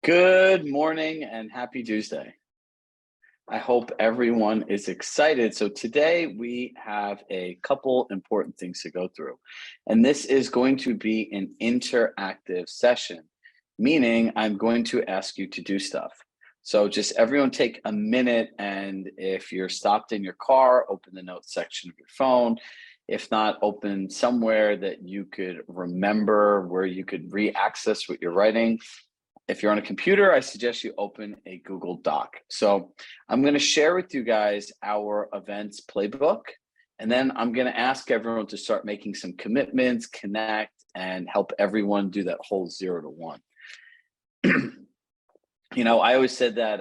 Good morning and happy Tuesday. I hope everyone is excited. So, today we have a couple important things to go through. And this is going to be an interactive session, meaning I'm going to ask you to do stuff. So, just everyone take a minute. And if you're stopped in your car, open the notes section of your phone. If not, open somewhere that you could remember where you could re access what you're writing. If you're on a computer, I suggest you open a Google Doc. So I'm going to share with you guys our events playbook, and then I'm going to ask everyone to start making some commitments, connect, and help everyone do that whole 0 to 1. I always said that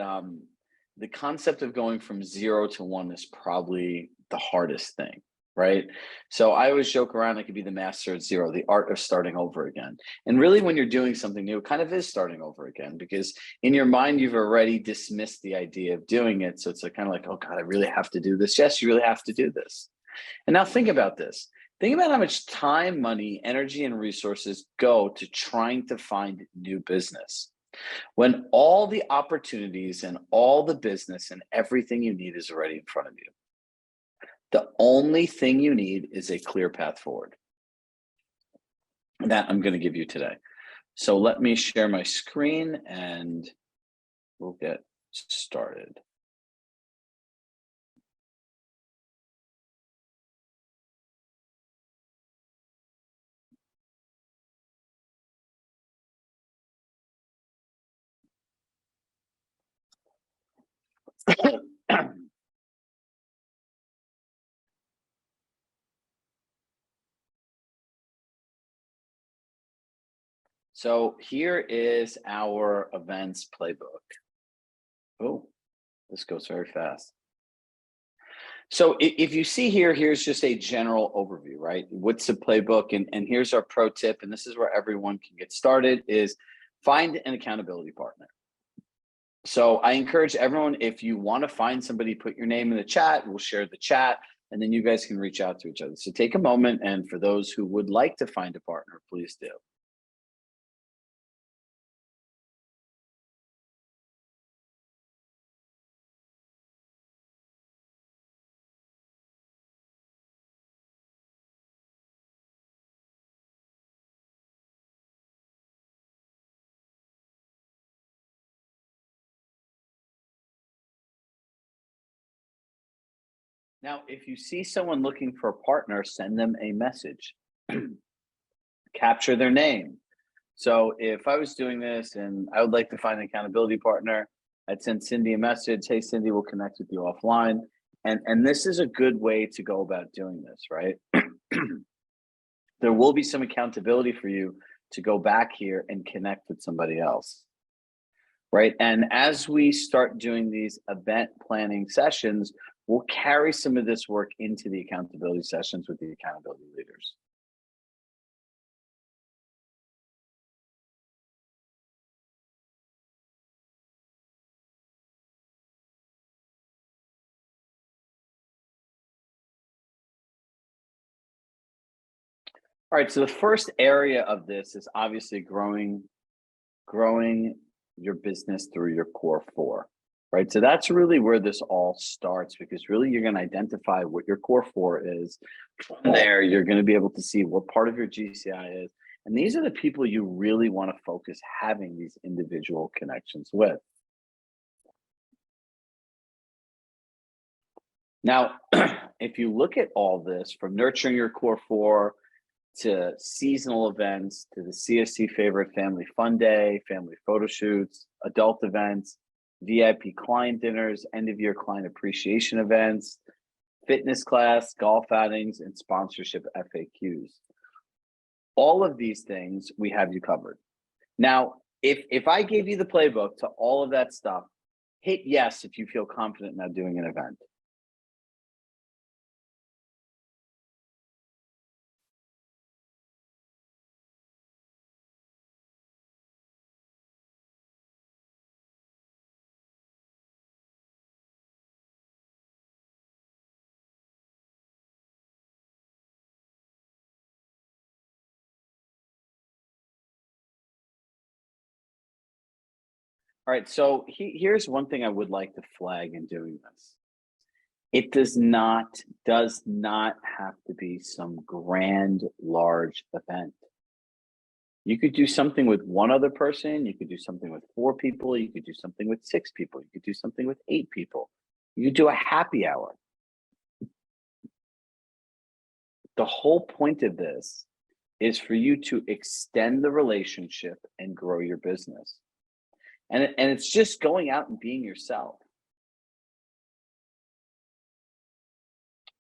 the concept of going from 0 to 1 is probably the hardest thing, right? So I always joke around, I could be the master at zero, the art of starting over again. And really, when you're doing something new, it kind of is starting over again because in your mind, you've already dismissed the idea of doing it. So it's like, kind of like, oh God, I really have to do this. Yes, you really have to do this. And now think about this. Think about how much time, money, energy, and resources go to trying to find new business when all the opportunities and all the business and everything you need is already in front of you. The only thing you need is a clear path forward. That I'm going to give you today. So let me share my screen and we'll get started. So here is our events playbook. Oh, this goes very fast. So if you see here, here's just a general overview, right? What's the playbook? And here's our pro tip, and this is where everyone can get started, is find an accountability partner. So I encourage everyone, if you want to find somebody, put your name in the chat, we'll share the chat, and then you guys can reach out to each other. So take a moment, and for those who would like to find a partner, please do. Now, if you see someone looking for a partner, send them a message. Capture their name. So if I was doing this and I would like to find an accountability partner, I'd send Cindy a message. Hey, Cindy, we'll connect with you offline. And this is a good way to go about doing this, right? There will be some accountability for you to go back here and connect with somebody else, right? And as we start doing these event planning sessions, we'll carry some of this work into the accountability sessions with the accountability leaders. All right, so the first area of this is obviously growing your business through your core four, right? So that's really where this all starts because really you're going to identify what your core four is. From there, you're going to be able to see what part of your GCI is. And these are the people you really want to focus having these individual connections with. Now, if you look at all this from nurturing your core four to seasonal events, to the CSC favorite family fun day, family photo shoots, adult events, VIP client dinners, end of year client appreciation events, fitness class, golf outings, and sponsorship FAQs. All of these things we have you covered. Now, if I gave you the playbook to all of that stuff, hit yes if you feel confident now doing an event. All right, so here's one thing I would like to flag in doing this. It does not have to be some grand, large event. You could do something with one other person, you could do something with 4 people, you could do something with 6 people, you could do something with 8 people. You could do a happy hour. The whole point of this is for you to extend the relationship and grow your business. And it's just going out and being yourself.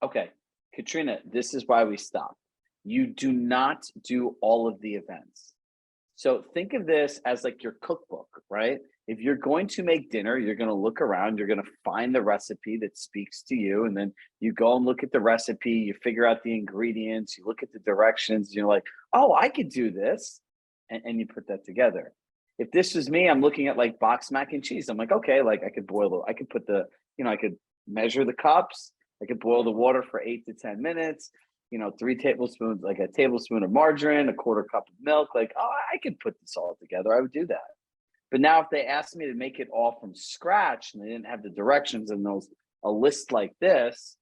Okay, Katrina, this is why we stop. You do not do all of the events. So think of this as like your cookbook, right? If you're going to make dinner, you're going to look around, you're going to find the recipe that speaks to you, and then you go and look at the recipe, you figure out the ingredients, you look at the directions, you're like, oh, I could do this. And you put that together. If this was me, I'm looking at like boxed mac and cheese. I'm like, okay, like I could I could put I could measure the cups, I could boil the water for 8 to 10 minutes. 3 tablespoons, like a tablespoon of margarine, a quarter cup of milk. Like, oh, I could put this all together. I would do that. But now if they asked me to make it all from scratch and they didn't have the directions and a list like this,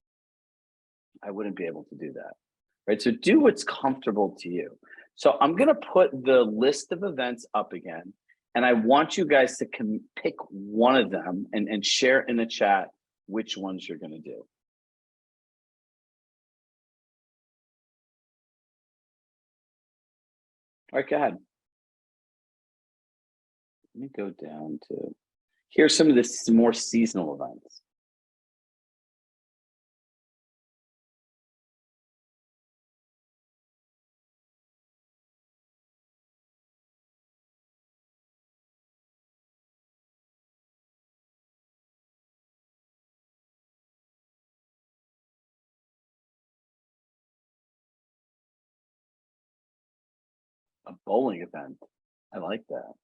I wouldn't be able to do that. Right. So do what's comfortable to you. So I'm going to put the list of events up again. And I want you guys to pick one of them and share in the chat which ones you're going to do. All right, go ahead. Let me go down to, here's some of the more seasonal events. A bowling event. I like that.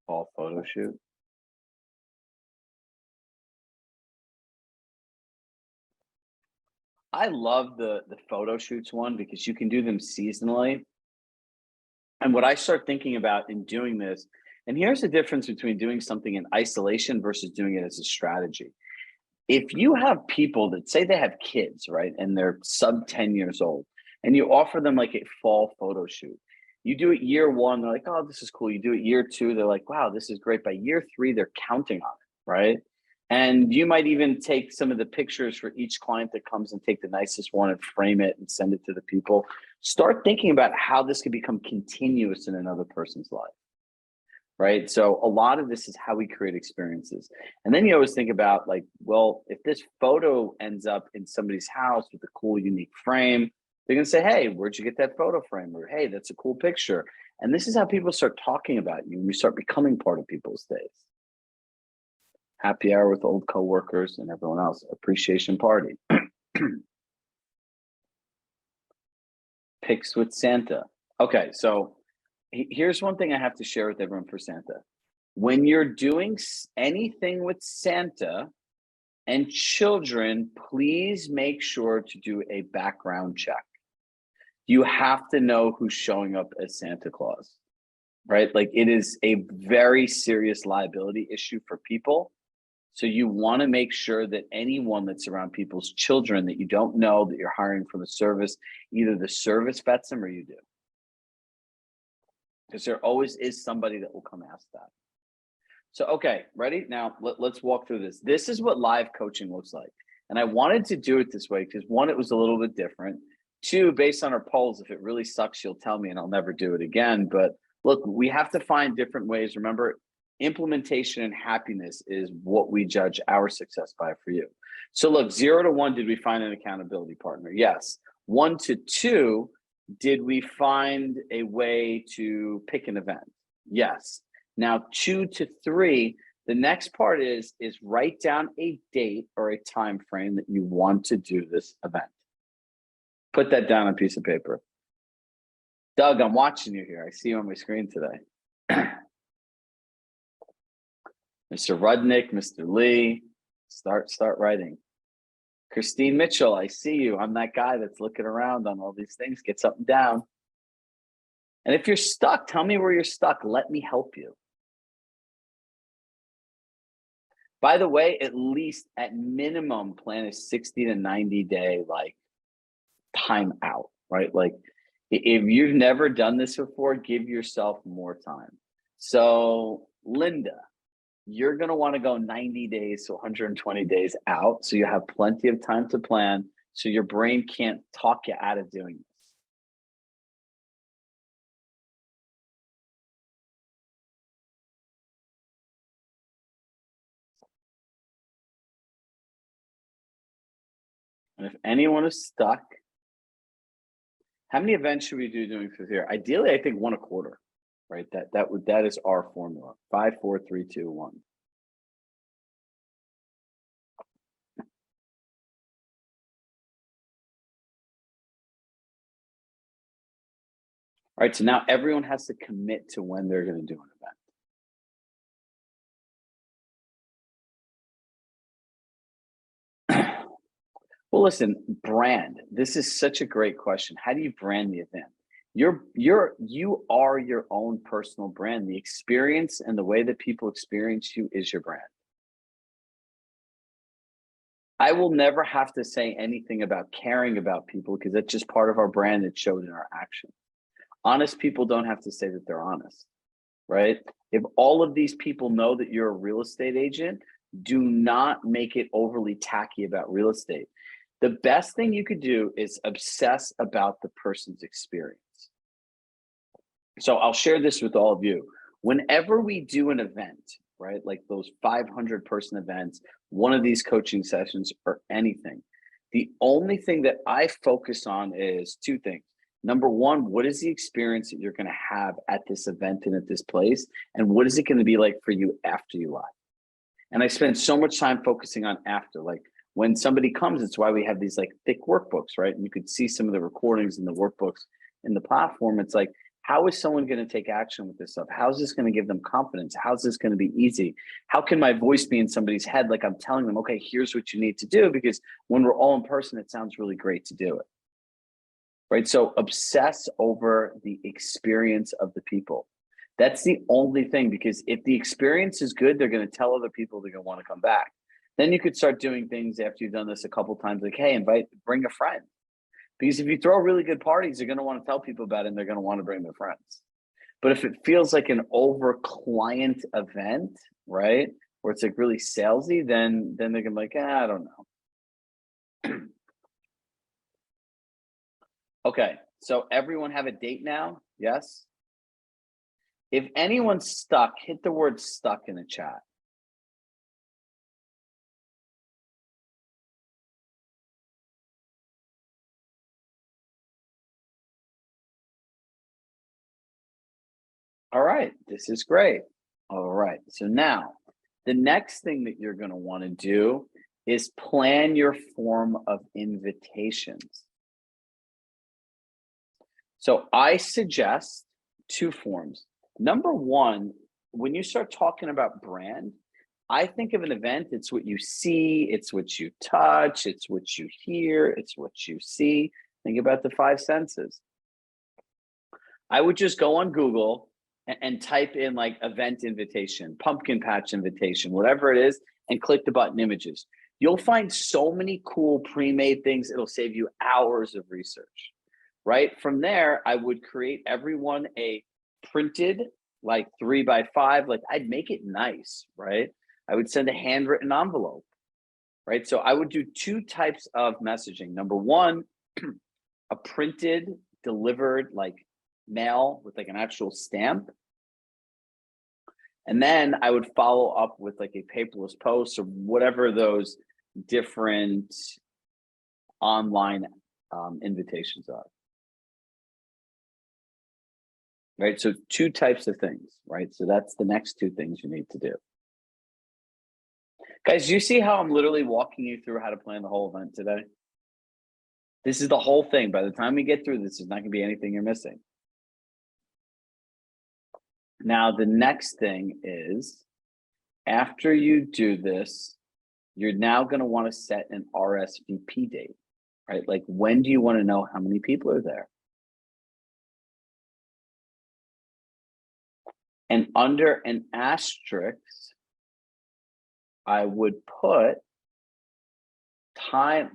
Fall photo shoot. I love the photo shoots one because you can do them seasonally. And what I start thinking about in doing this, and here's the difference between doing something in isolation versus doing it as a strategy. If you have people that say they have kids, right, and they're sub 10 years old, and you offer them like a fall photo shoot, you do it year 1, they're like, oh, this is cool. You do it year 2, they're like, wow, this is great. By year 3, they're counting on it, right? And you might even take some of the pictures for each client that comes and take the nicest one and frame it and send it to the people. Start thinking about how this could become continuous in another person's life, right? So a lot of this is how we create experiences. And then you always think about like, well, if this photo ends up in somebody's house with a cool, unique frame, they're going to say, hey, where'd you get that photo frame? Or, hey, that's a cool picture. And this is how people start talking about you. You start becoming part of people's days. Happy hour with old coworkers and everyone else. Appreciation party. Pics with Santa. Okay, so here's one thing I have to share with everyone for Santa. When you're doing anything with Santa and children, please make sure to do a background check. You have to know who's showing up as Santa Claus, right? Like it is a very serious liability issue for people. So you want to make sure that anyone that's around people's children that you don't know that you're hiring from a service, either the service vets them or you do. Because there always is somebody that will come ask that. So, okay, ready? Now, let's walk through this. This is what live coaching looks like. And I wanted to do it this way because 1, it was a little bit different. 2, based on our polls, if it really sucks, you'll tell me and I'll never do it again. But look, we have to find different ways. Remember, implementation and happiness is what we judge our success by for you. So look, 0 to 1, did we find an accountability partner? Yes. 1 to 2, did we find a way to pick an event? Yes. Now 2 to 3, the next part is write down a date or a time frame that you want to do this event. Put that down on a piece of paper. Doug, I'm watching you here. I see you on my screen today. Mr. Rudnick, Mr. Lee, start writing. Christine Mitchell, I see you. I'm that guy that's looking around on all these things. Get something down. And if you're stuck, tell me where you're stuck. Let me help you. By the way, at least at minimum, plan a 60 to 90 day like time out, right? Like if you've never done this before, give yourself more time. So Linda, you're going to want to go 90 days to 120 days out. So you have plenty of time to plan. So your brain can't talk you out of doing this. And if anyone is stuck, how many events should we do doing for here? Ideally, I think one a quarter, right? That is our formula. 5, 4, 3, 2, 1. All right, so now everyone has to commit to when they're going to do an event. Well, listen, brand. This is such a great question. How do you brand the event? You are your own personal brand. The experience and the way that people experience you is your brand. I will never have to say anything about caring about people because that's just part of our brand that showed in our actions. Honest people don't have to say that they're honest, right? If all of these people know that you're a real estate agent, do not make it overly tacky about real estate. The best thing you could do is obsess about the person's experience. So I'll share this with all of you. Whenever we do an event, right, like those 500 person events, one of these coaching sessions or anything, the only thing that I focus on is two things. Number one, what is the experience that you're going to have at this event and at this place? And what is it going to be like for you after you live? And I spend so much time focusing on after. Like when somebody comes, it's why we have these like thick workbooks, right? And you could see some of the recordings in the workbooks in the platform. It's like, how is someone going to take action with this stuff? How's this going to give them confidence? How's this going to be easy? How can my voice be in somebody's head? Like I'm telling them, okay, here's what you need to do, because when we're all in person, it sounds really great to do it. Right? So obsess over the experience of the people. That's the only thing, because if the experience is good, they're going to tell other people they're going to want to come back. Then you could start doing things after you've done this a couple of times, like, hey, bring a friend. Because if you throw really good parties, they're going to want to tell people about it and they're going to want to bring their friends. But if it feels like an over client event, right, where it's like really salesy, then they're going to be like, I don't know. Okay, so everyone have a date now? Yes? If anyone's stuck, hit the word stuck in the chat. All right, this is great. All right, so now the next thing that you're going to want to do is plan your form of invitations. So I suggest two forms. Number one, when you start talking about brand, I think of an event, it's what you see, it's what you touch, it's what you hear, it's what you see. Think about the five senses. I would just go on Google and type in like event invitation, pumpkin patch invitation, whatever it is, and click the button images. You'll find so many cool pre-made things. It'll save you hours of research, right? From there, I would create everyone a printed like 3x5, like I'd make it nice, right? I would send a handwritten envelope, right? So I would do two types of messaging. Number one, a printed, delivered like mail with like an actual stamp. And then I would follow up with like a paperless post or whatever those different online invitations are. Right, so two types of things, right? So that's the next two things you need to do. Guys, you see how I'm literally walking you through how to plan the whole event today? This is the whole thing. By the time we get through this, there's not going to be anything you're missing. Now, the next thing is, after you do this, you're now going to want to set an RSVP date, right? Like, when do you want to know how many people are there? And under an asterisk, I would put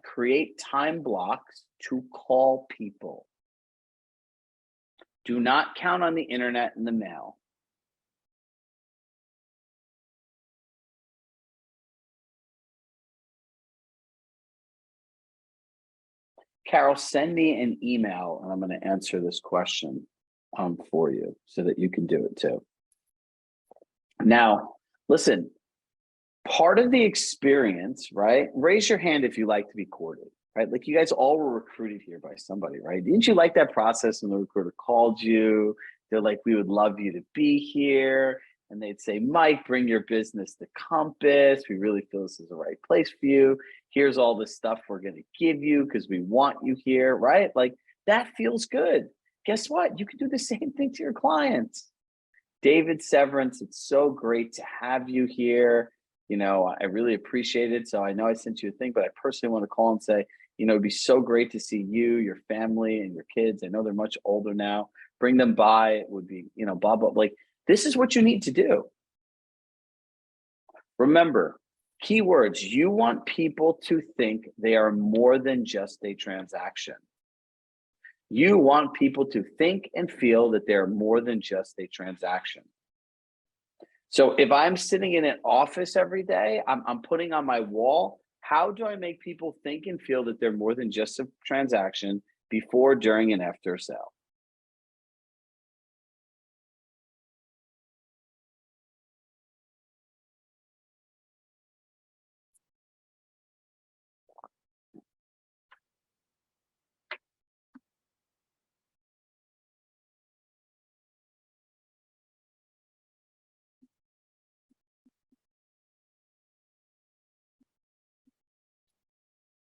create time blocks to call people. Do not count on the internet and the mail. Carol, send me an email and I'm going to answer this question for you so that you can do it too. Now, listen, part of the experience, right? Raise your hand if you like to be courted, right? Like, you guys all were recruited here by somebody, right? Didn't you like that process when the recruiter called you? They're like, we would love you to be here. And they'd say, Mike, bring your business to Compass. We really feel this is the right place for you. Here's all the stuff we're going to give you because we want you here, right? Like, that feels good. Guess what? You can do the same thing to your clients. David Severance, it's so great to have you here. You know, I really appreciate it. So I know I sent you a thing, but I personally want to call and say, you know, it'd be so great to see you, your family, and your kids. I know they're much older now. Bring them by. It would be, you know, blah, blah. Like, this is what you need to do. Remember, keywords, you want people to think they are more than just a transaction. You want people to think and feel that they're more than just a transaction. So if I'm sitting in an office every day, I'm putting on my wall, how do I make people think and feel that they're more than just a transaction before, during, and after a sale?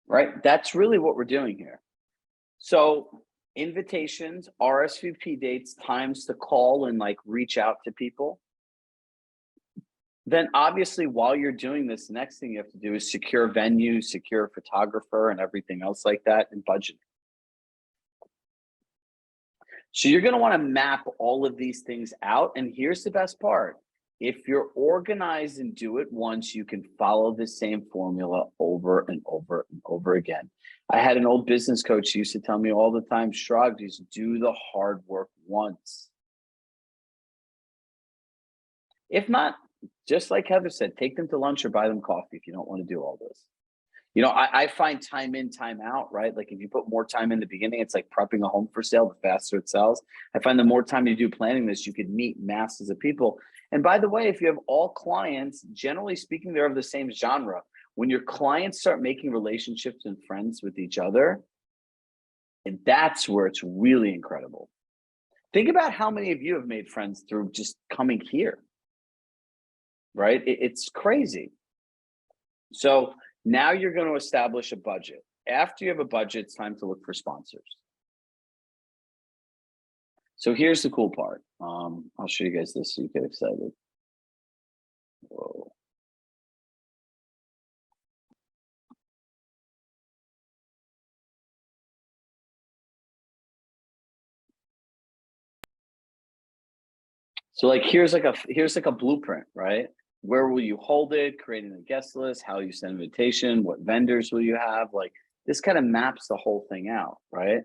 Right? That's really what we're doing here. So invitations, RSVP dates, times to call and like reach out to people. Then obviously, while you're doing this, the next thing you have to do is secure venue, secure a photographer, and everything else like that, and budget. So you're going to want to map all of these things out. And here's the best part. If you're organized and do it once, you can follow the same formula over and over and over again. I had an old business coach who used to tell me all the time, Chirag, just do the hard work once. If not, just like Heather said, take them to lunch or buy them coffee if you don't want to do all this. You know, I find time in, time out, right? Like, if you put more time in the beginning, it's like prepping a home for sale, the faster it sells. I find the more time you do planning this, you could meet masses of people. And by the way, if you have all clients, generally speaking, they're of the same genre. When your clients start making relationships and friends with each other, and that's where it's really incredible. Think about how many of you have made friends through just coming here, right? It's crazy. So now you're going to establish a budget. After you have a budget, it's time to look for sponsors. So here's the cool part. I'll show you guys this so you get excited. Whoa. So like, here's like a blueprint, right? Where will you hold it? Creating a guest list, how you send invitation, what vendors will you have? Like, this kind of maps the whole thing out, right?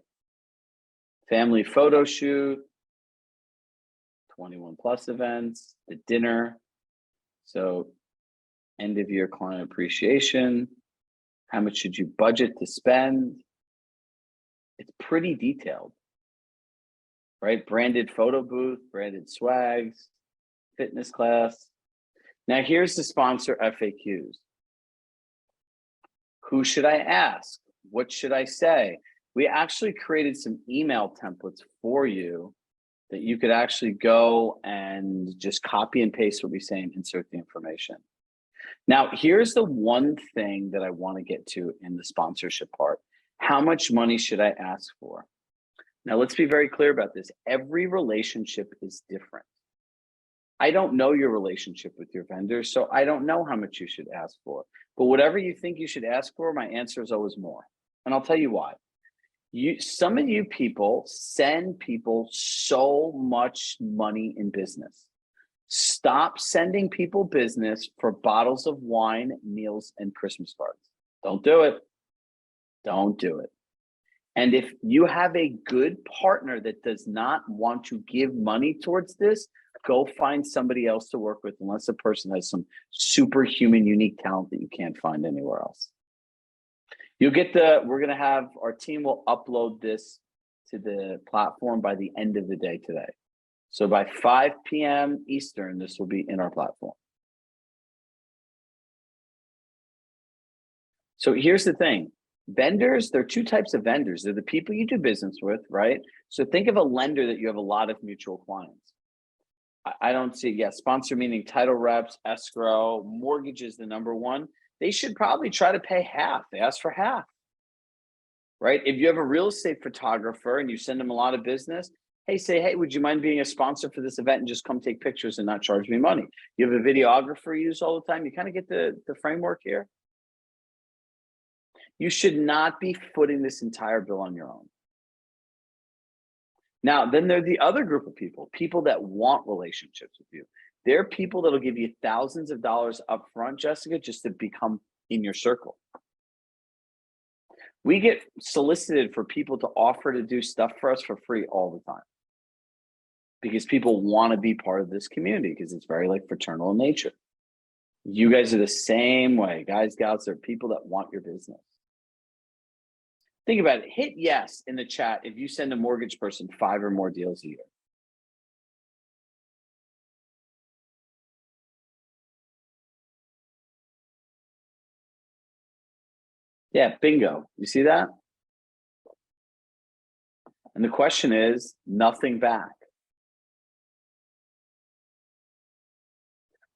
Family photo shoot, 21 plus events, the dinner. So end of year client appreciation. How much should you budget to spend? It's pretty detailed, right? Branded photo booth, branded swags, fitness class. Now here's the sponsor FAQs. Who should I ask? What should I say? We actually created some email templates for you that you could actually go and just copy and paste what we say and insert the information. Now, here's the one thing that I want to get to in the sponsorship part. How much money should I ask for? Now, let's be very clear about this. Every relationship is different. I don't know your relationship with your vendors, so I don't know how much you should ask for. But whatever you think you should ask for, my answer is always more. And I'll tell you why. Some of you people send people so much money in business. Stop sending people business for bottles of wine, meals, and Christmas cards. Don't do it. Don't do it. And if you have a good partner that does not want to give money towards this, go find somebody else to work with, unless the person has some superhuman, unique talent that you can't find anywhere else. We're going to have, our team will upload this to the platform by the end of the day today. So by 5 p.m. Eastern, this will be in our platform. So here's the thing. Vendors, there are two types of vendors. They're the people you do business with, right? So think of a lender that you have a lot of mutual clients. I don't see, sponsor meaning title reps, escrow, mortgage is the number one. They should probably try to pay half. They ask for half, right? If you have a real estate photographer and you send them a lot of business, hey, would you mind being a sponsor for this event and just come take pictures and not charge me money? You have a videographer you use all the time. You kind of get the framework here. You should not be footing this entire bill on your own. Now, then there's the other group of people that want relationships with you. They're people that'll give you thousands of dollars up front, Jessica, just to become in your circle. We get solicited for people to offer to do stuff for us for free all the time, because people want to be part of this community because it's very like fraternal in nature. You guys are the same way, guys, gals. There are people that want your business. Think about it. Hit yes in the chat if you send a mortgage person 5 or more deals a year. Yeah, bingo. You see that? And the question is, nothing back.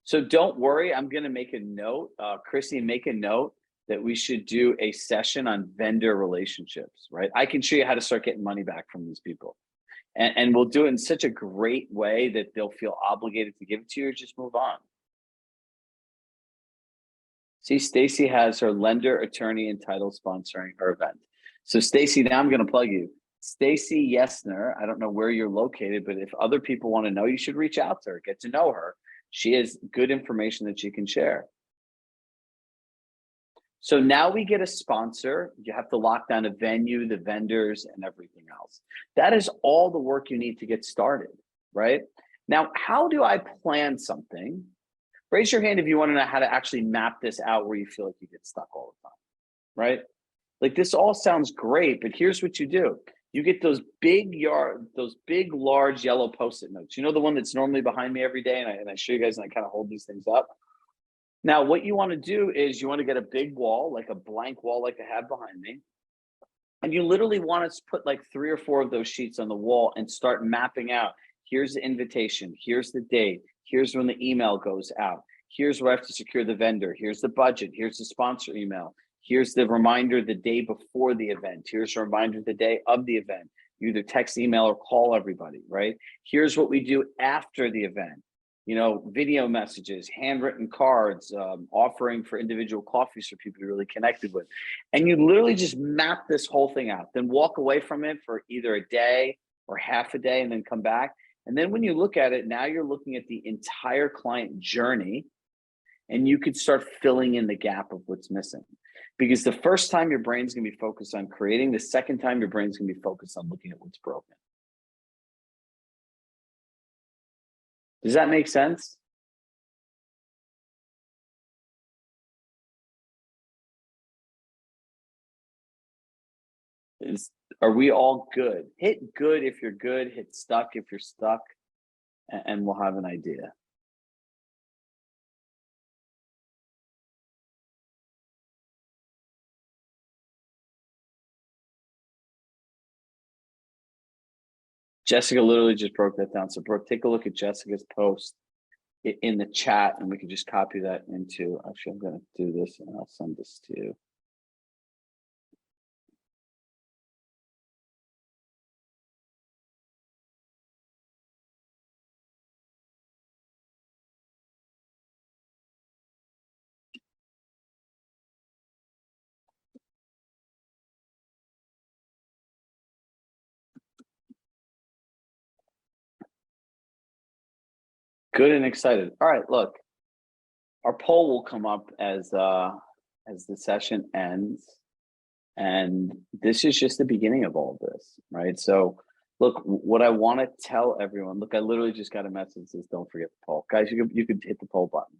So don't worry. I'm going to make a note, Chrissy, make a note that we should do a session on vendor relationships, right? I can show you how to start getting money back from these people. And we'll do it in such a great way that they'll feel obligated to give it to you, or just move on. See, Stacy has her lender, attorney, and title sponsoring her event. So Stacy, now I'm going to plug you. Stacy Yesner, I don't know where you're located, but if other people want to know, you should reach out to her, get to know her. She has good information that she can share. So now we get a sponsor. You have to lock down a venue, the vendors, and everything else. That is all the work you need to get started, right? Now, how do I plan something? Raise your hand if you want to know how to actually map this out where you feel like you get stuck all the time, right? Like, this all sounds great, but here's what you do. You get those big, large yellow Post-it notes. You know, the one that's normally behind me every day, and I show you guys and I kind of hold these things up. Now, what you want to do is you want to get a big wall, like a blank wall like I have behind me. And you literally want to put like 3 or 4 of those sheets on the wall and start mapping out. Here's the invitation. Here's the date. Here's when the email goes out. Here's where I have to secure the vendor. Here's the budget. Here's the sponsor email. Here's the reminder the day before the event. Here's a reminder the day of the event. You either text, email, or call everybody, right? Here's what we do after the event. You know, video messages, handwritten cards, offering for individual coffees for people you're really connected with. And you literally just map this whole thing out, then walk away from it for either a day or half a day and then come back. And then when you look at it, now you're looking at the entire client journey, and you could start filling in the gap of what's missing. Because the first time your brain's gonna be focused on creating, the second time your brain's gonna be focused on looking at what's broken. Does that make sense? Are we all good? Hit good if you're good, hit stuck if you're stuck, and we'll have an idea. Jessica literally just broke that down. So Brooke, take a look at Jessica's post in the chat, and we can just copy that into, actually, I'm going to do this and I'll send this to you. Good and excited. All right, look, our poll will come up as the session ends, and this is just the beginning of all of this, right? So, look, what I want to tell everyone. Look, I literally just got a message that says, "Don't forget the poll, guys." You could hit the poll button.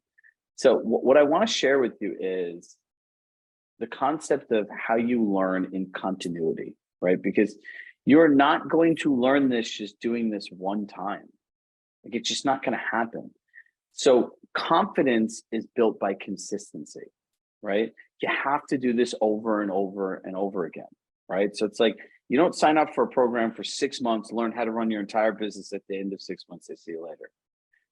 So, what I want to share with you is the concept of how you learn in continuity, right? Because you're not going to learn this just doing this one time. Like, it's just not going to happen. So confidence is built by consistency, right? You have to do this over and over and over again, right? So it's like you don't sign up for a program for 6 months, learn how to run your entire business. At the end of 6 months, they see you later.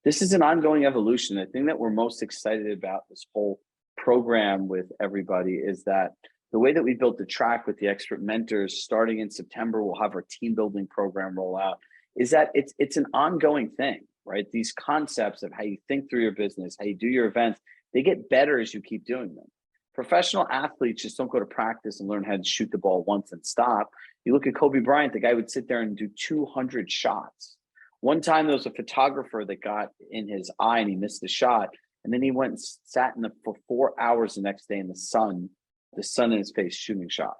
This is an ongoing evolution. The thing that we're most excited about this whole program with everybody is that the way that we built the track with the expert mentors starting in September, we'll have our team building program roll out, is that it's an ongoing thing, right? These concepts of how you think through your business, how you do your events, they get better as you keep doing them. Professional athletes just don't go to practice and learn how to shoot the ball once and stop. You look at Kobe Bryant, the guy would sit there and do 200 shots. One time there was a photographer that got in his eye and he missed the shot. And then he went and sat for 4 hours the next day in the sun in his face, shooting shots.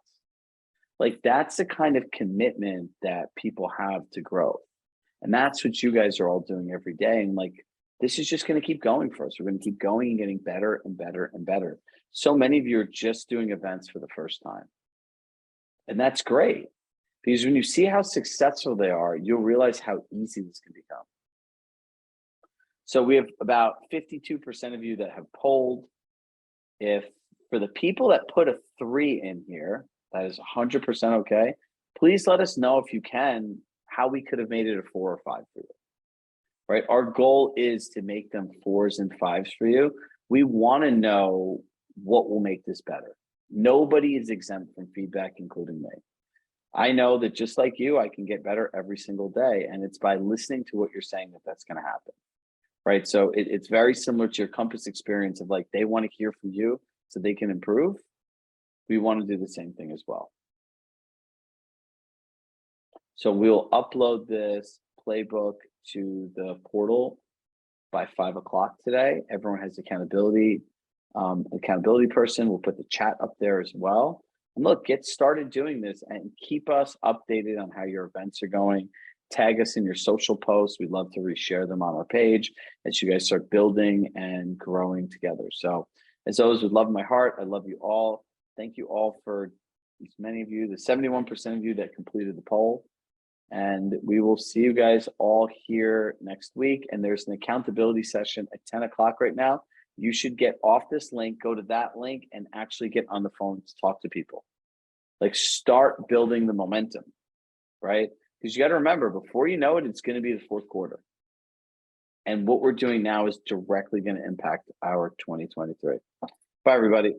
Like, that's the kind of commitment that people have to growth. And that's what you guys are all doing every day. And like, this is just going to keep going for us. We're going to keep going and getting better and better and better. So many of you are just doing events for the first time. And that's great, because when you see how successful they are, you'll realize how easy this can become. So we have about 52% of you that have polled. If for the people that put a 3 in here, that is 100% okay. Please let us know, if you can, how we could have made it a 4 or 5 for you, right? Our goal is to make them 4s and 5s for you. We want to know what will make this better. Nobody is exempt from feedback, including me. I know that just like you, I can get better every single day. And it's by listening to what you're saying that's going to happen, right? So it's very similar to your Compass experience of like, they want to hear from you so they can improve. We want to do the same thing as well. So we'll upload this playbook to the portal by 5 o'clock today. Everyone has accountability person. We'll put the chat up there as well. And look, get started doing this and keep us updated on how your events are going. Tag us in your social posts. We'd love to reshare them on our page as you guys start building and growing together. So as always, with love in my heart, I love you all. Thank you all for as many of you, the 71% of you that completed the poll. And we will see you guys all here next week. And there's an accountability session at 10 o'clock right now. You should get off this link, go to that link, and actually get on the phone to talk to people. Like, start building the momentum, right? Because you got to remember, before you know it, it's going to be the fourth quarter. And what we're doing now is directly going to impact our 2023. Bye, everybody.